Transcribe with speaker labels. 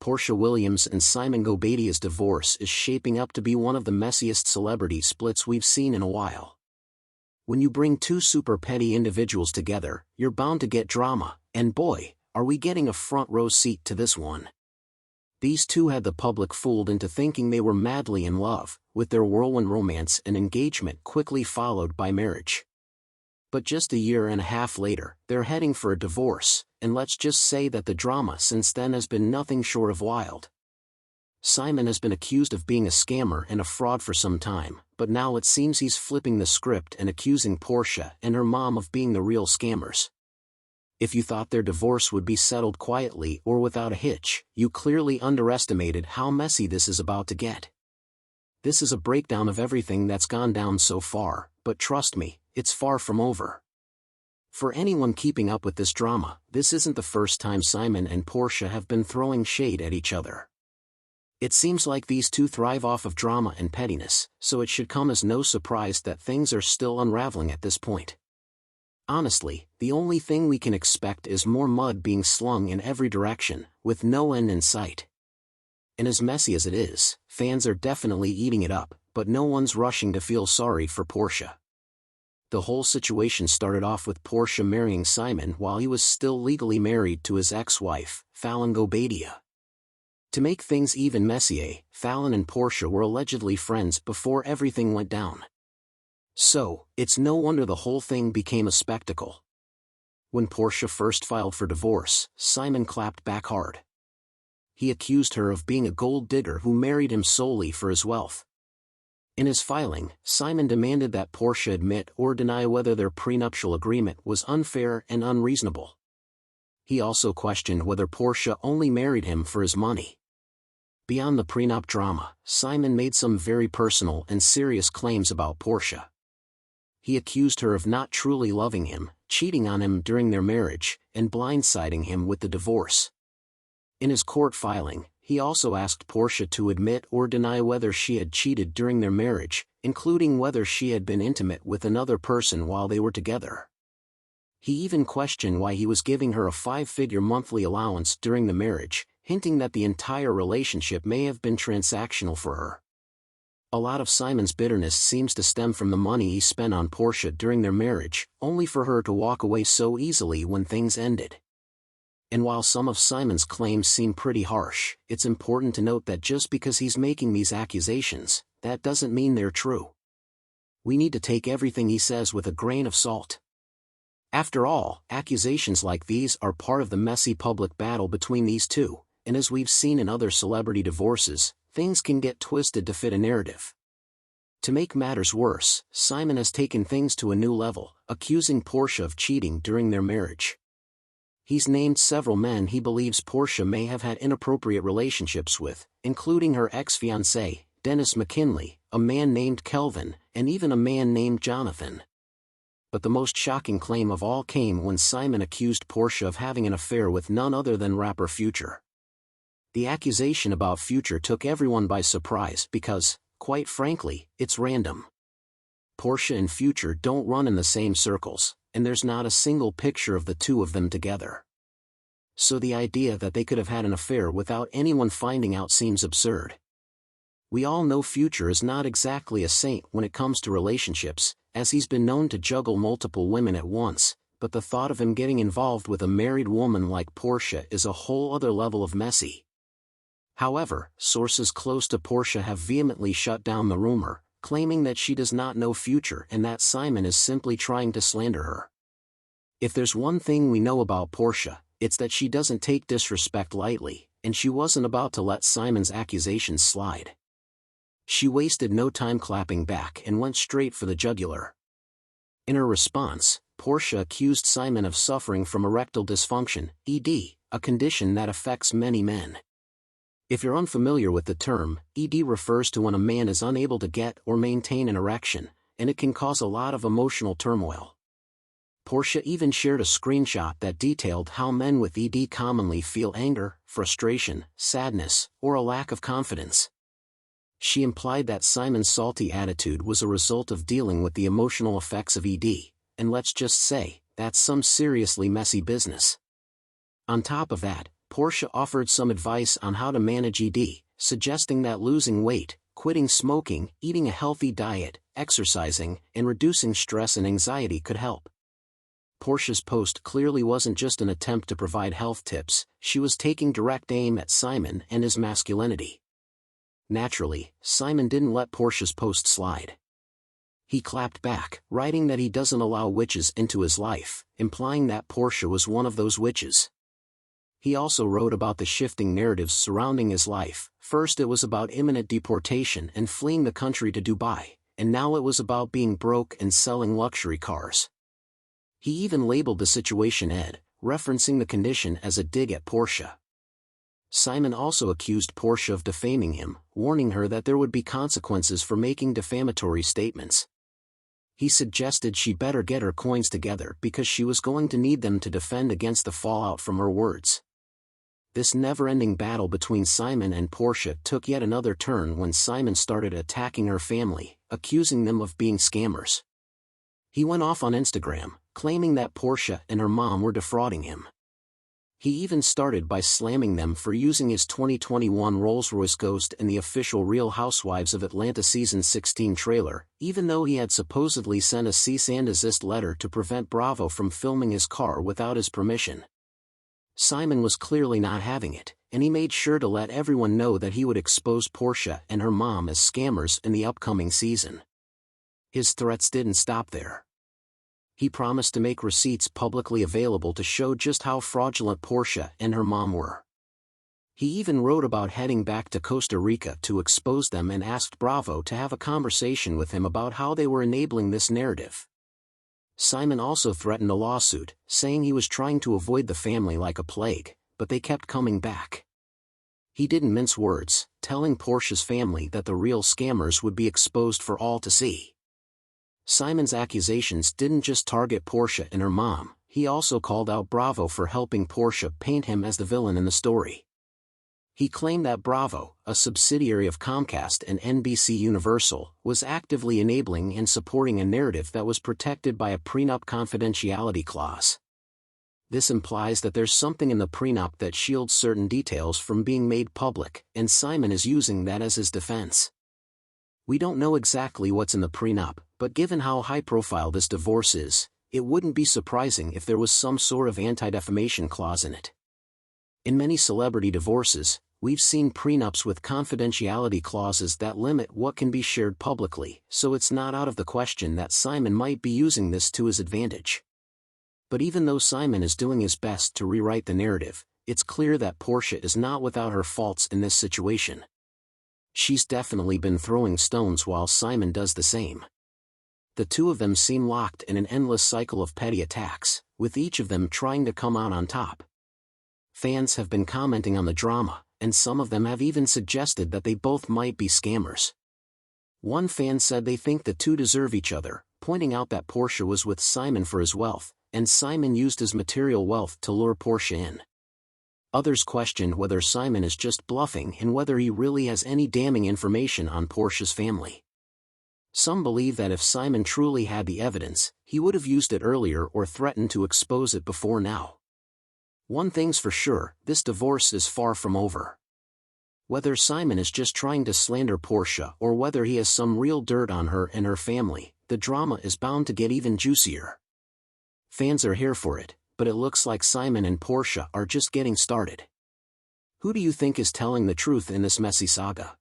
Speaker 1: Porsha Williams and Simon Goubadia's divorce is shaping up to be one of the messiest celebrity splits we've seen in a while. When you bring two super petty individuals together, you're bound to get drama, and boy, are we getting a front row seat to this one. These two had the public fooled into thinking they were madly in love, with their whirlwind romance and engagement quickly followed by marriage. But just a year and a half later, they're heading for a divorce, and let's just say that the drama since then has been nothing short of wild. Simon has been accused of being a scammer and a fraud for some time, but now it seems he's flipping the script and accusing Porsha and her mom of being the real scammers. If you thought their divorce would be settled quietly or without a hitch, you clearly underestimated how messy this is about to get. This is a breakdown of everything that's gone down so far, but trust me, it's far from over. For anyone keeping up with this drama, this isn't the first time Simon and Porsha have been throwing shade at each other. It seems like these two thrive off of drama and pettiness, so it should come as no surprise that things are still unraveling at this point. Honestly, the only thing we can expect is more mud being slung in every direction, with no end in sight. And as messy as it is, fans are definitely eating it up, but no one's rushing to feel sorry for Porsha. The whole situation started off with Porsha marrying Simon while he was still legally married to his ex-wife, Fallon Goubadia. To make things even messier, Fallon and Porsha were allegedly friends before everything went down. So, it's no wonder the whole thing became a spectacle. When Porsha first filed for divorce, Simon clapped back hard. He accused her of being a gold digger who married him solely for his wealth. In his filing, Simon demanded that Porsha admit or deny whether their prenuptial agreement was unfair and unreasonable. He also questioned whether Porsha only married him for his money. Beyond the prenup drama, Simon made some very personal and serious claims about Porsha. He accused her of not truly loving him, cheating on him during their marriage, and blindsiding him with the divorce. In his court filing, he also asked Porsha to admit or deny whether she had cheated during their marriage, including whether she had been intimate with another person while they were together. He even questioned why he was giving her a 5-figure monthly allowance during the marriage, hinting that the entire relationship may have been transactional for her. A lot of Simon's bitterness seems to stem from the money he spent on Porsha during their marriage, only for her to walk away so easily when things ended. And while some of Simon's claims seem pretty harsh, it's important to note that just because he's making these accusations, that doesn't mean they're true. We need to take everything he says with a grain of salt. After all, accusations like these are part of the messy public battle between these two, and as we've seen in other celebrity divorces, things can get twisted to fit a narrative. To make matters worse, Simon has taken things to a new level, accusing Porsha of cheating during their marriage. He's named several men he believes Porsha may have had inappropriate relationships with, including her ex-fiancé, Dennis McKinley, a man named Kelvin, and even a man named Jonathan. But the most shocking claim of all came when Simon accused Porsha of having an affair with none other than rapper Future. The accusation about Future took everyone by surprise because, quite frankly, it's random. Porsha and Future don't run in the same circles, and there's not a single picture of the two of them together. So the idea that they could have had an affair without anyone finding out seems absurd. We all know Future is not exactly a saint when it comes to relationships, as he's been known to juggle multiple women at once, but the thought of him getting involved with a married woman like Porsha is a whole other level of messy. However, sources close to Porsha have vehemently shut down the rumor, claiming that she does not know Future and that Simon is simply trying to slander her. If there's one thing we know about Porsha, it's that she doesn't take disrespect lightly, and she wasn't about to let Simon's accusations slide. She wasted no time clapping back and went straight for the jugular. In her response, Porsha accused Simon of suffering from erectile dysfunction, ED, a condition that affects many men. If you're unfamiliar with the term, ED refers to when a man is unable to get or maintain an erection, and it can cause a lot of emotional turmoil. Porsha even shared a screenshot that detailed how men with ED commonly feel anger, frustration, sadness, or a lack of confidence. She implied that Simon's salty attitude was a result of dealing with the emotional effects of ED, and let's just say, that's some seriously messy business. On top of that, Porsha offered some advice on how to manage ED, suggesting that losing weight, quitting smoking, eating a healthy diet, exercising, and reducing stress and anxiety could help. Porsha's post clearly wasn't just an attempt to provide health tips, she was taking direct aim at Simon and his masculinity. Naturally, Simon didn't let Porsha's post slide. He clapped back, writing that he doesn't allow witches into his life, implying that Porsha was one of those witches. He also wrote about the shifting narratives surrounding his life. First it was about imminent deportation and fleeing the country to Dubai, and now it was about being broke and selling luxury cars. He even labeled the situation Ed, referencing the condition as a dig at Porsha. Simon also accused Porsha of defaming him, warning her that there would be consequences for making defamatory statements. He suggested she better get her coins together because she was going to need them to defend against the fallout from her words. This never-ending battle between Simon and Porsha took yet another turn when Simon started attacking her family, accusing them of being scammers. He went off on Instagram, claiming that Porsha and her mom were defrauding him. He even started by slamming them for using his 2021 Rolls-Royce Ghost in the official Real Housewives of Atlanta Season 16 trailer, even though he had supposedly sent a cease and desist letter to prevent Bravo from filming his car without his permission. Simon was clearly not having it, and he made sure to let everyone know that he would expose Porsha and her mom as scammers in the upcoming season. His threats didn't stop there. He promised to make receipts publicly available to show just how fraudulent Porsha and her mom were. He even wrote about heading back to Costa Rica to expose them and asked Bravo to have a conversation with him about how they were enabling this narrative. Simon also threatened a lawsuit, saying he was trying to avoid the family like a plague, but they kept coming back. He didn't mince words, telling Porsha's family that the real scammers would be exposed for all to see. Simon's accusations didn't just target Porsha and her mom, he also called out Bravo for helping Porsha paint him as the villain in the story. He claimed that Bravo, a subsidiary of Comcast and NBC Universal, was actively enabling and supporting a narrative that was protected by a prenup confidentiality clause. This implies that there's something in the prenup that shields certain details from being made public, and Simon is using that as his defense. We don't know exactly what's in the prenup, but given how high-profile this divorce is, it wouldn't be surprising if there was some sort of anti-defamation clause in it. In many celebrity divorces, we've seen prenups with confidentiality clauses that limit what can be shared publicly, so it's not out of the question that Simon might be using this to his advantage. But even though Simon is doing his best to rewrite the narrative, it's clear that Porsha is not without her faults in this situation. She's definitely been throwing stones while Simon does the same. The two of them seem locked in an endless cycle of petty attacks, with each of them trying to come out on top. Fans have been commenting on the drama, and some of them have even suggested that they both might be scammers. One fan said they think the two deserve each other, pointing out that Porsha was with Simon for his wealth, and Simon used his material wealth to lure Porsha in. Others questioned whether Simon is just bluffing and whether he really has any damning information on Porsha's family. Some believe that if Simon truly had the evidence, he would have used it earlier or threatened to expose it before now. One thing's for sure, this divorce is far from over. Whether Simon is just trying to slander Porsha or whether he has some real dirt on her and her family, the drama is bound to get even juicier. Fans are here for it, but it looks like Simon and Porsha are just getting started. Who do you think is telling the truth in this messy saga?